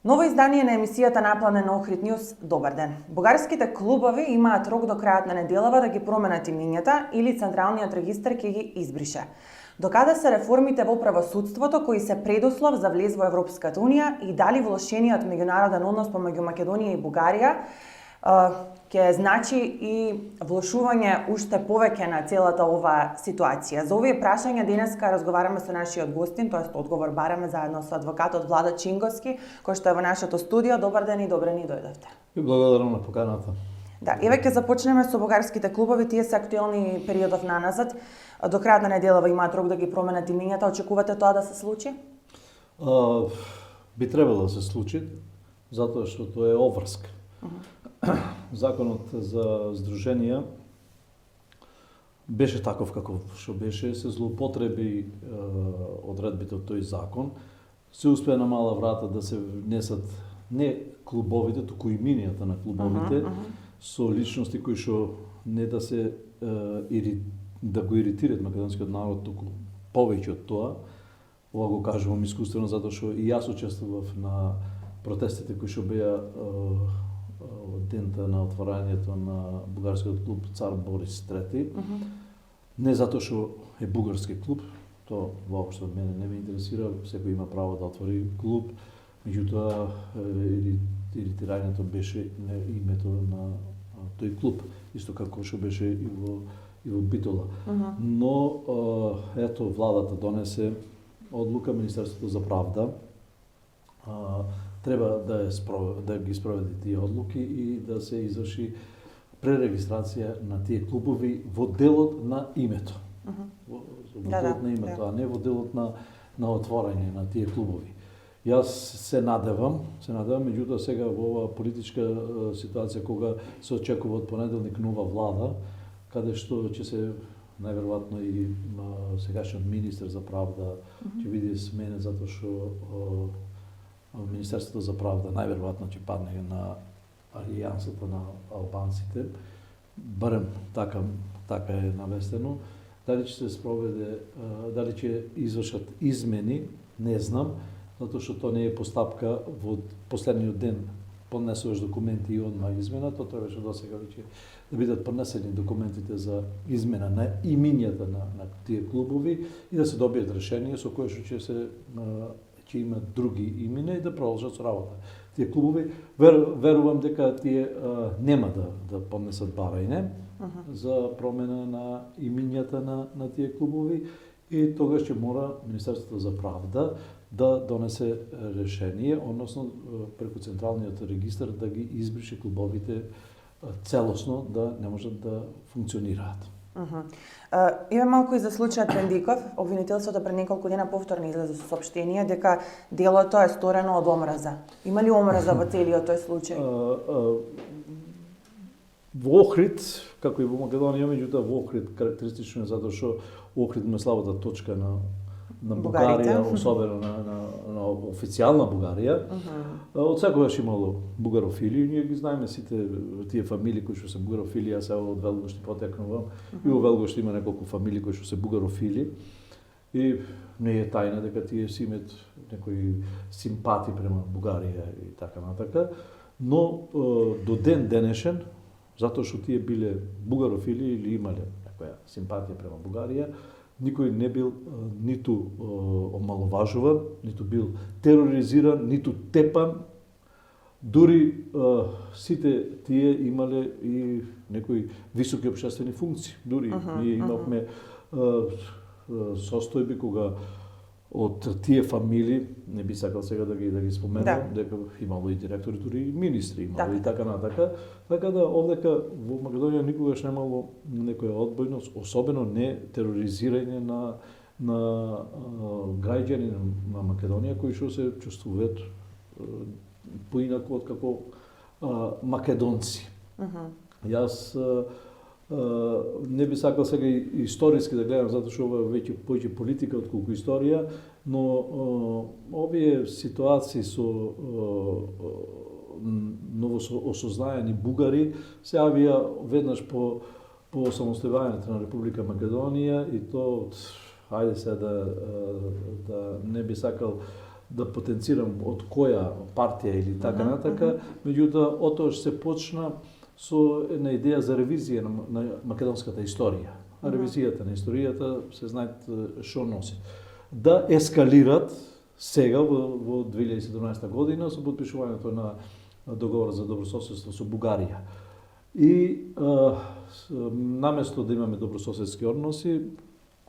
Ново издание на емисијата Напланен Охрид Нјуз. Добар ден. Бугарските клубови имаат рок до крајот на неделава да ги променат имињата или Централниот регистар ќе ги избрише. Докаде се реформите во правосудството кои се предуслов за влез во Европската Унија и дали влошениот меѓународен однос помеѓу Македонија и Бугарија ќе значи и влошување уште повеќе на целата оваа ситуација. За овие прашања денеска разговараме со нашиот гостин, тоест одговор бараме заедно со адвокатот Владо Чинговски, кој што е во нашето студио. Добар ден и добре ни дојдовте. И благодарам на поканата. Да, еве ќе започнеме со бугарските клубови, тие се актуелни периодов наназад. До крајот на неделава имаат рок да ги променат имињата. Очекувате тоа да се случи? Би требало да се случи, затоа што тоа е обврска. Законот за здруженија беше таков каков што беше, се злоупотреби одредбите од тој закон, се успеа на мала врата да се внесат не клубовите, туку имињата на клубовите, со личности кои што не да се да го иритираат македонскиот народ, туку повеќе од тоа. Ова го кажувам искуствено затоа што и јас учествував на протестите кои што беа од дента на отворањето на бугарскиот клуб Цар Борис III. Не затоа што е бугарски клуб, тоа воопшто од мене не ме интересира, секој има право да отвори клуб, меѓутоа иритирањето беше името на тој клуб, исто како што беше и во Битола. Но ето владата донесе одлука, Министерството за правда треба да ги спроведе тие одлуки и да се изврши пререгистрација на тие клубови во делот на името. Во делот на името, а не во делот на отворање на тие клубови. Јас се надевам, меѓутоа сега во оваа политичка ситуација кога се очекува од понеделник нова влада, каде што ќе се најверојатно и сегашниот министер за правда ќе биде сменен затоа што Министерството за правда најверојатно ќе падне на алијансата на албанците, барем така е навестено. Дали ќе се спроведе, дали ќе извршат измени, не знам, затоа што тоа не е постапка во последниот ден поднесуваш документи и одма измена, тоа требаше досега веќе да бидат поднесени документите за измена на имињата на тие клубови и да се добијат решение со кое што ќе имат други имена и да продолжат со работа. Тие клубови, верувам дека тие нема да поднесат барање за промена на имињата на тие клубови и тогаш ќе мора Министерството за правда да донесе решение, односно преку Централниот регистар да ги избрише клубовите целосно да не можат да функционираат. Има малку и за случајот Пендиков. Обвинителството пред неколку дена повторно излезе со соопштение дека делото е сторено од омраза. Има ли омраза во целиот тој случај? Во Охрид, како и во Македонија, меѓутоа во Охрид карактеристично е затоа што Охрид му е слабата точка на Бугарија, особено на официјална Бугарија. Од секогаш имало бугарофили, ние ги знаеме сите тие фамилии кои што се бугарофили, јас од Велгошти потекнувам, и во Велгошти има неколку фамилии кои што се бугарофили. И не е тајна дека тие си имаат некои симпати према Бугарија и така натака, но до ден денешен, затоа што тие биле бугарофили или имале некоја симпатија према Бугарија, никој не бил ниту омаловажуван, ниту бил тероризиран, ниту тепан. Дури сите тие имале и некои високи општествени функции. Дури ние имавме состојби кога од тие фамилии, не би сакал сега да ги споменам, дека имало и директори, дури и министри имало и така натака. Така да овдека во Македонија никогаш немало некоја одбојност, особено не тероризирање на граѓани на Македонија кои што се чувствуваат поинаку од како македонци. Јас не би сакал сега историски да гледам, затоа што ова веќе поќе политика отколку историја, но овие ситуации со ново осознаени бугари се јавија веднаш по самостојувањето на Република Македонија и то, ајде се да не би сакал да потенцирам од која партија или така натака, меѓутоа отоаш се почна со една идеја за ревизија на македонската историја. А ревизијата на историјата се знаат што носи. Да ескалират сега во 2017 година со потпишувањето на договор за добрососедство со Бугарија. И наместо да имаме добрососедски односи,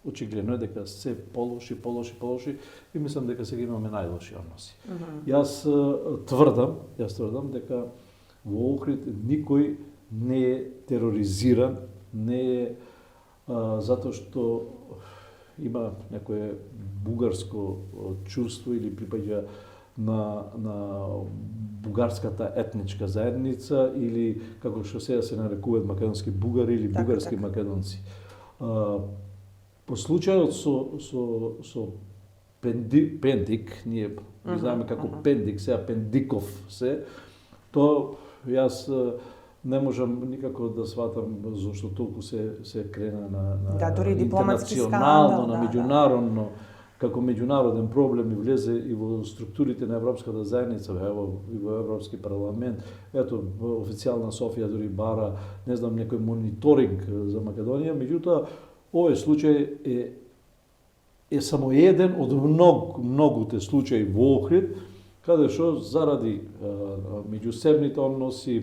очигледно е дека се полоши и мислам дека сега имаме најлоши односи. Јас тврдам дека во Охрид никој не е тероризиран, не е затоа што има некое бугарско чувство или припаѓа на бугарската етничка заедница или како што сега се нарекуваат македонски бугари или бугарски македонци. По случајот со Пендик, ние ги знаеме како Пендик, сега Пендиков се, то јас не можам никако да сватам зашто толку се крена на дури дипломатски интернационално, скандал, на меѓународно, како меѓународен проблем и влезе и во структурите на Европската заедница, и во Европски парламент. Ето, официјална Софија дури бара, не знам, некој мониторинг за Македонија, меѓутоа, овој случај е само еден од многуте случаи во Охрид, каде што заради меѓусебните односи,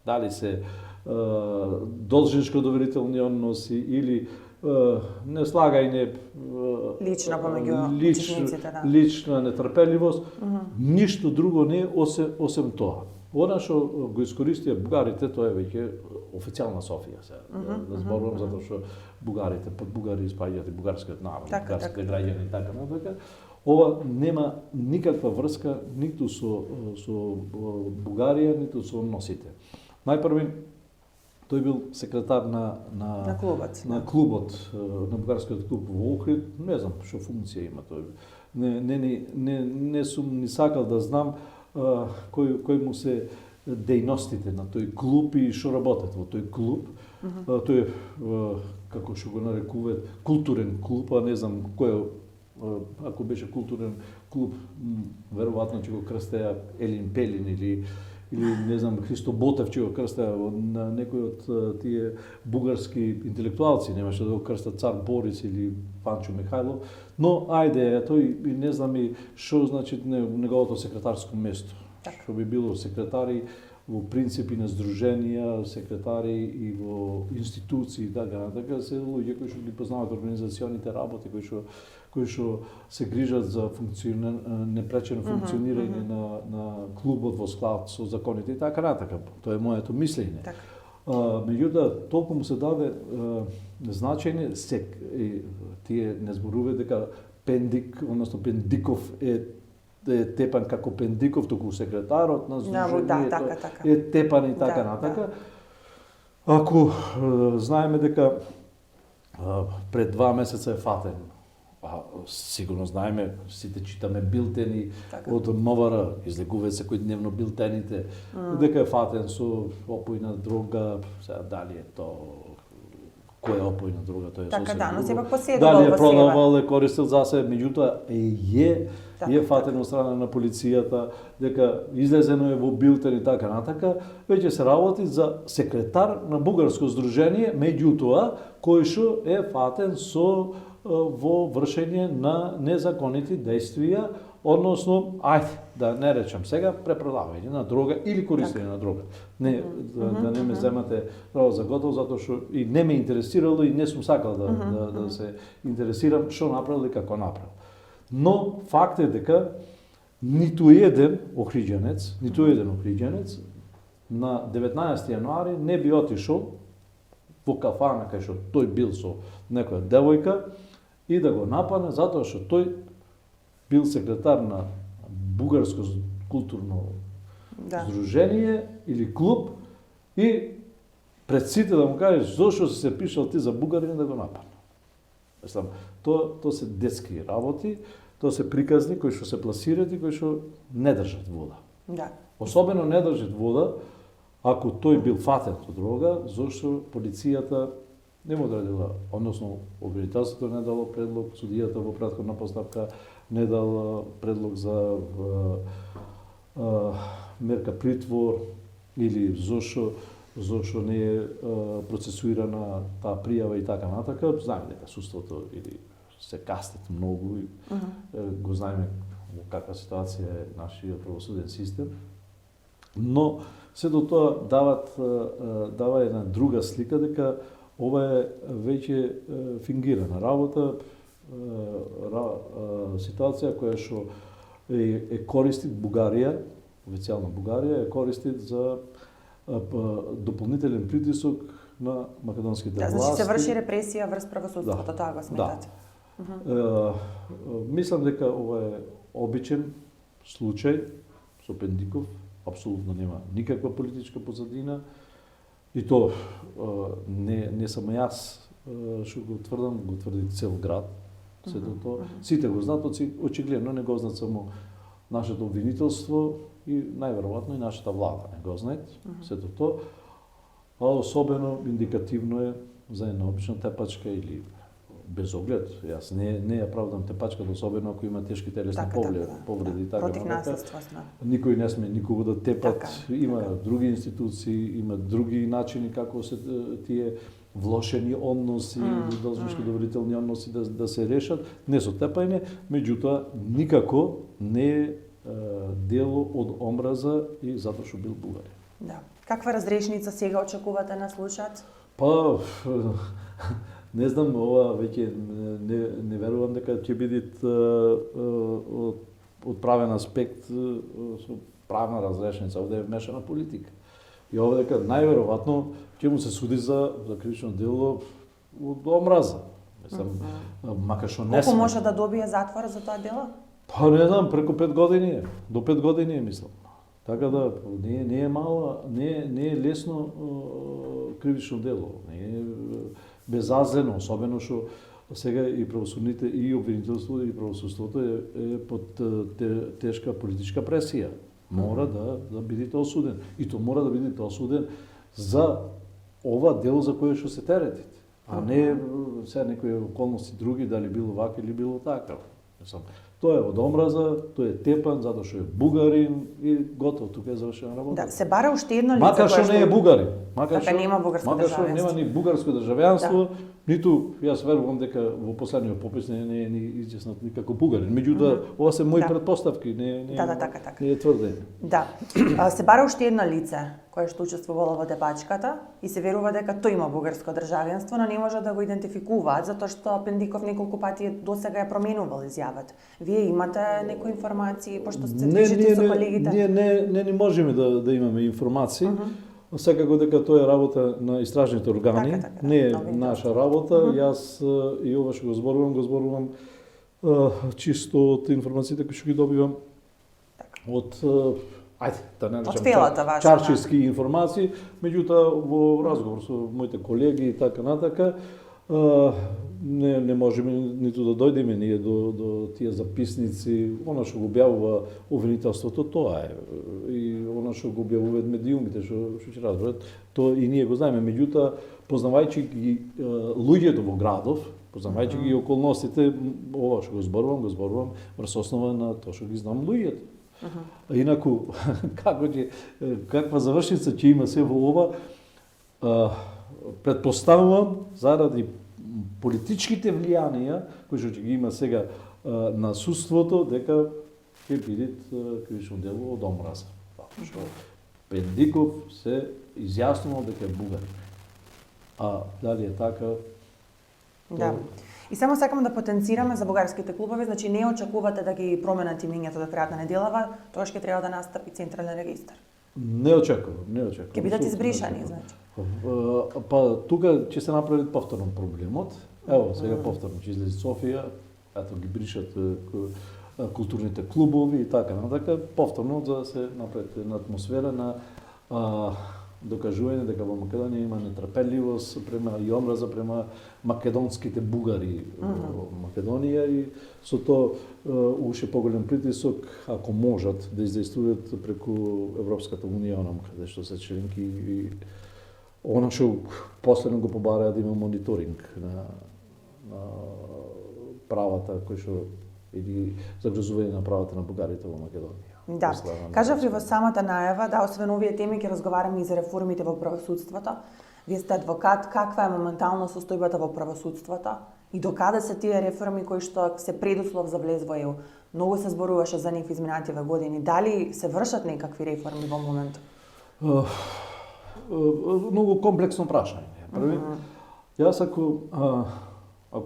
дали се должничко доверителни односи или неслагање лично помеѓу учесниците, лична нетрпеливост, ништо друго не осем тоа. Она што го искористија бугарите, тоа е веќе официјална Софија сега. Да зборувам затоа што бугарите, под бугари испаѓаат и бугарскиот народ, бугарските граѓани и така натака. Ова нема никаква врска ниту со Бугарија, ниту со односите. Најпрви тој бил секретар на клубот, на бугарскиот клуб во Охрид, не знам што функција има тој. Не сум ни сакал да знам кој му се дејностите на тој клуб и што работат во тој клуб. Тој е, како што го нарекуваат, културен клуб, а не знам кој, ако беше културен клуб, веројатно ќе го крстеа Елин Пелин или не знам, Христо Ботев ќе го крстеа на некој од тие бугарски интелектуалци, немаше да го крстат Цар Борис или Панчо Михајлов, но ајде, тој не знам и што значи неговото секретарско место. Што би било секретари во принципи на здруженија, секретари и во институции, така се луѓе кои што ги познаваат организационите работи, кои што се грижат за непречено функционирање на клубот во склад со законите и така натака. Тоа е моето мислење. Меѓутоа, толку му се даде значење, тие не зборуваат дека Пендик, односно Пендиков е тепан како Пендиков, туку секретарот на здружението е тепан и така натака. Ако знаеме дека пред 2 месеца е фатен, сигурно знаеме, сите читаме билтени од МВР, излегуваат секојдневно билтените, дека е фатен со опојна дрога, сега дали е тоа која опојна друга, тоа е така, сосем но сепак друго. поседувал Дали во е продавал, е користил за себе, меѓутоа е фатен од страна на полицијата, дека излезено е во билтен и така натака, веќе се работи за секретар на бугарско здружение, меѓутоа кој што е фатен во вршење на незаконити дејствија, односно, да не речам сега, препродавање на дрога или користење на дрога. Да не ме земате право за готово, затоа што и не ме интересирало и не сум сакал да се интересирам што направил и како направил. Но факт е дека ниту еден охриѓанец на 19 јануари не би отишол во кафана кај што тој бил со некоја девојка и да го нападне затоа што тој бил секретар на бугарско културно здружение или клуб и пред сите да му кажеш зошто си се пишал ти за бугарин да го нападне. Мислам, тоа се детски работи, тоа се приказни кои што се пласираат и кои што не држат вода. Особено не држат вода ако тој бил фатен со дрога, зошто полицијата не му одредила, односно обвинителството не дало предлог, судијата во претходна постапка не дал предлог за мерка притвор или зошто не е процесуирана таа пријава и така натака. Знаеме дека судството или се кастат многу и го знаеме во каква ситуација е нашиот правосуден систем. Но сето тоа дава една друга слика дека ова е веќе фингирана работа, ситуација која што е користит Бугарија, официјално Бугарија е користит за дополнителен притисок на македонските власти. Значи се врши репресија врз правосудството, тоа го сметате? Мислам дека ова е обичен случај со Пендиков, апсолутно нема никаква политичка позадина и то не само јас што го тврдам, го тврди цел град. Сето тоа, сите го знаат, очигледно не го знаат само нашето обвинителство и најверојатно и нашата влада не го знаат сето тоа, а особено индикативно е за една обична тепачка или без оглед. Јас не ја правдам тепачката, особено ако има тешки телесни повреди и така. Против насилство. Никој не сме никого да тепат. Има други институции, има други начини како се тие влошени односи, должнички доверителни односи да се решат, не со тепање, меѓутоа никако не е дело од омраза и затоа што бил Бугарин. Да. Каква разрешница сега очекувате на случајот? Па не знам, ова веќе не верувам дека ќе биде од правен аспект со правна разрешница, овде е вмешана политика. И ова дека најверојатно ќе му се суди за кривично дело од омраза. Мислам, макар што не Колку може да добие затвор за тоа дело? Па не знам, преку 5 години е. До 5 години е, мислам. Така да не е мала, не е лесно кривично дело. Не е безазлено, особено што сега и правосудните и обвинителството и правосудството е под тешка политичка пресија. Мора да бидете осуден. И то мора да бидете осуден за ова дело за кое што се теретите. А не сега некои околности други, дали било вака или било така. Тоа е од омраза, тој е тепан затоа што е бугарин и готово, тука е завршена работа. Да, се бара уште едно лице макар што не е бугарин, макар што нема бугарско државенство. Макар што нема ни бугарско државјанство, ниту јас верувам дека во последниот попис не е ни изјаснат никако бугарин. Меѓутоа, ова се мои претпоставки, не е тврдење. Да. Се бара уште едно лице кое што учествувало во тепачката и се верува дека тој има бугарско државенство, но не може да го идентификуваат затоа што Пендиков неколку пати досега ја променувал изјавата. Вие имате некои информации пошто се движите со колегите? Ние не можеме да имаме информации. Секако дека тоа е работа на истражните органи, не е наша работа. Јас и ова што го зборувам чисто од информациите кои што ги добивам од да не речам чарчиски информации, меѓутоа во разговор со моите колеги и така натака, не можеме ниту да дојдеме ние до тие записници, она што го објавува обвинителството, тоа е. И она што го објавуваат медиумите, што ќе разберат, тоа и ние го знаеме. Меѓутоа, познавајќи ги луѓето во градов, познавајќи ги околностите, ова што го зборувам врз основа на тоа што ги знам луѓето. Инаку, каква завршница ќе има се во ова, предпоставувам заради политичките влијанија кои што ќе ги има сега на судството, дека ќе биде кривично дело од омраза. Што Пендиков се изјаснувал дека е бугарин. А дали е така? Да. И само сакам да потенцираме за бугарските клубови, значи не очекувате да ги променат имињата до крајот на неделава, тогаш ќе треба да настапи централен регистар. Не очекувам. Ќе бидат избришани, значи. Па тука ќе се направи повторно проблемот. Ево, сега повторно ќе излезе Софија, ето ги бришат културните клубови и така натака, повторно за да се направи една атмосфера на докажување дека во Македонија има нетрпеливост и омраза према македонските бугари во Македонија и со тоа уште поголем притисок ако можат да издействуваат преку Европската унија, онам каде што се членки и она што последно го побараа да има мониторинг на правата кои што или за врзување на правата на бугарите во Македонија. Да, кажав и во самата најава, да, освен овие теми ќе разговараме и за реформите во правосудството. Вие сте адвокат, каква е моментално состојбата во правосудството и докаде се тие реформи кои што се предуслов за влез во ЕУ? Многу се зборуваше за нив изминативе години. Дали се вршат некакви реформи во моментот? Многу комплексно прашање. Први, јас ако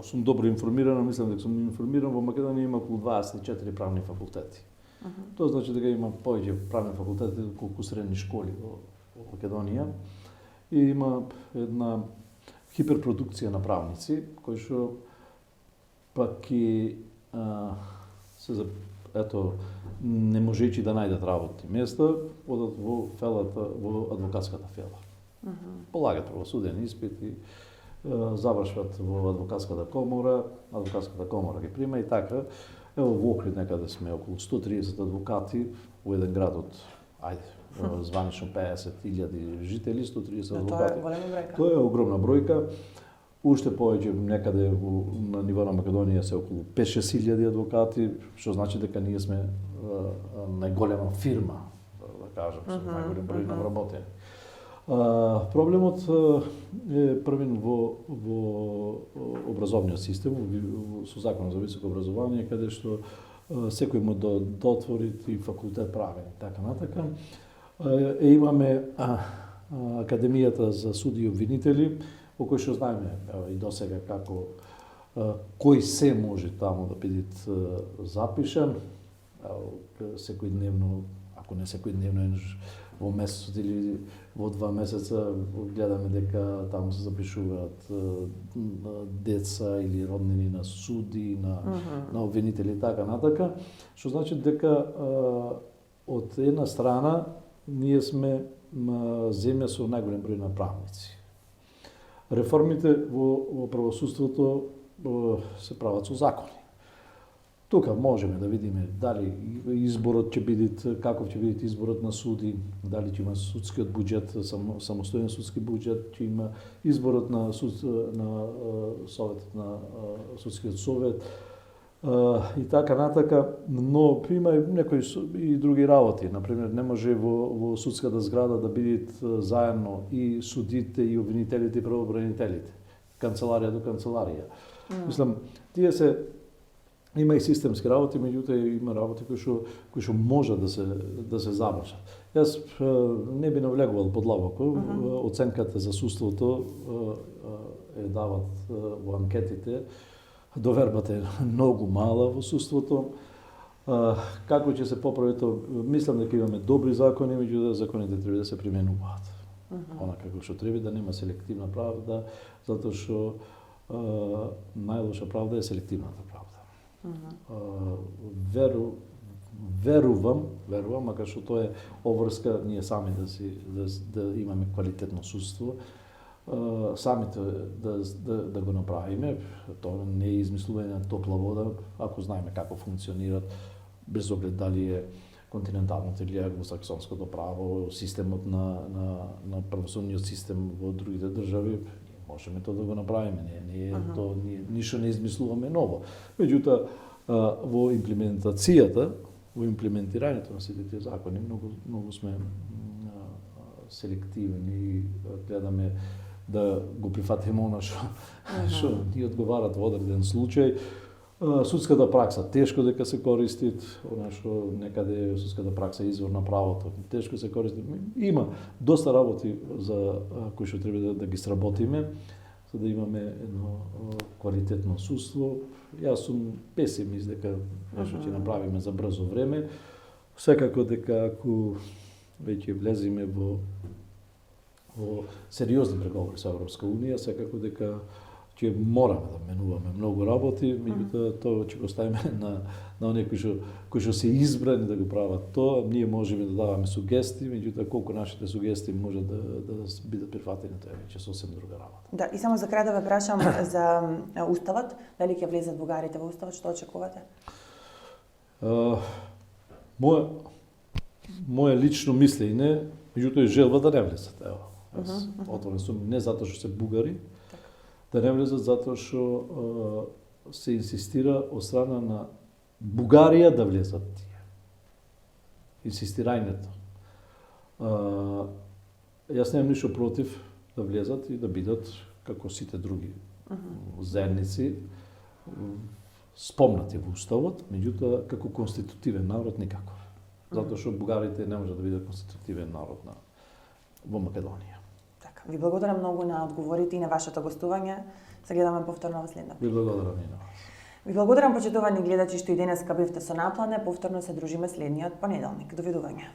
сум добро информиран, мислам дека сум информиран, во Македонија има околу 24 правни факултети. Тоа значи дека има повеќе правни факултети колку средни школи во Македонија и има една хиперпродукција на правници кои што пак и не можејќи да најдат работни места, одат во фелата, во адвокатската фела. Полагат правосуден испит и завршват во адвокатската комора ги прима и така. Ево во Охрид некаде сме околу 130 адвокати во еден град од званично 50.000 жители, 130 адвокати. Тоа е огромна бројка. Уште повеќе некаде на ниво на Македонија се околу 5-6.000 адвокати, што значи дека ние сме најголема фирма, да кажам, со најголем број на вработени. Проблемот е првен во образовниот систем, со Законот за високо образование, каде што секој му да отвори и факултет правен и така натака. Имаме Академијата за суди и обвинители, во кој што знаеме и досега како кој се може таму да биде запишан, секојдневно, ако не секојдневно, во месецот или во 2 месеца гледаме дека таму се запишуваат деца или роднини на суди, на обвинители и така натака, што значи дека од една страна ние сме земја со најголем број на правници. Реформите во правосудството се прават со закони. Тука можеме да видиме дали изборот ќе биде, каков ќе биде изборот на суди, дали ќе има судскиот буџет, самостоен судски буџет, ќе има изборот на советот на судскиот совет и така натака, но има некои и други работи. Например, не може во судската зграда да бидат заедно и судите, и обвинителите, и правобранителите, канцеларија до канцеларија. Мислам, тие се има и системски работи, меѓутоа има работи кои што може да се завршат. Јас не би навлегувал подлабоко. Оценката за судството е дават во анкетите. Довербата е многу мала во судството. Како ќе се поправи тоа? Мислам дека имаме добри закони, меѓутоа законите треба да се применуваат. Она како што треба, да нема селективна правда, затоа што најлоша правда е селективната правда. Верувам, макар што тоа е обврска ние сами да имаме квалитетно судство, самите да го направиме. Тоа не е измислување на топла вода, ако знаеме како функционират, без оглед дали е континенталното или англосаксонското право, системот на правосудниот систем во другите држави, можеме тоа да го направиме, ништо не измислуваме ново. Меѓутоа, во имплементацијата, во имплементирањето на сите тие закони, многу сме селективни и гледаме да го прифатиме она што ни одговарат во одреден случај. Судската пракса тешко дека се користи, она што некаде судската пракса е извор на правото, тешко се користи. Има доста работи за кои што треба да ги сработиме, за да имаме едно квалитетно судство. Јас сум песимист дека нешто ќе направиме за брзо време. Секако дека ако веќе влеземе во сериозни преговори со Европска унија, секако дека ќе мораме да менуваме многу работи, меѓутоа тоа ќе го ставиме на оние кои што се избрани да го прават тоа. Ние можеме да даваме сугестии, меѓутоа колку нашите сугестии може да бидат прифатени, тоа е веќе сосем друга работа. Да, и само за крај да ве прашам за уставот, дали ќе влезат бугарите во уставот, што очекувате? Моје лично мислење, меѓутоа желба да не влезат. Ево, јас отворен сум не затоа што се бугари, да не влезат затоа што се инсистира од страна на Бугарија да влезат тие. Инсистирањето. Јас немам ништо против да влезат и да бидат како сите други заедници спомнати во уставот, меѓутоа како конститутивен народ никако. Затоа што бугарите не може да бидат конститутивен народ во Македонија. Така, ви благодарам многу на одговорите и на вашето гостување. Се гледаме повторно во следната. Ви благодарам и на вас. Ви благодарам, почитувани гледачи, што и денеска бевте со Наплане. Повторно се дружиме следниот понеделник. Довидување.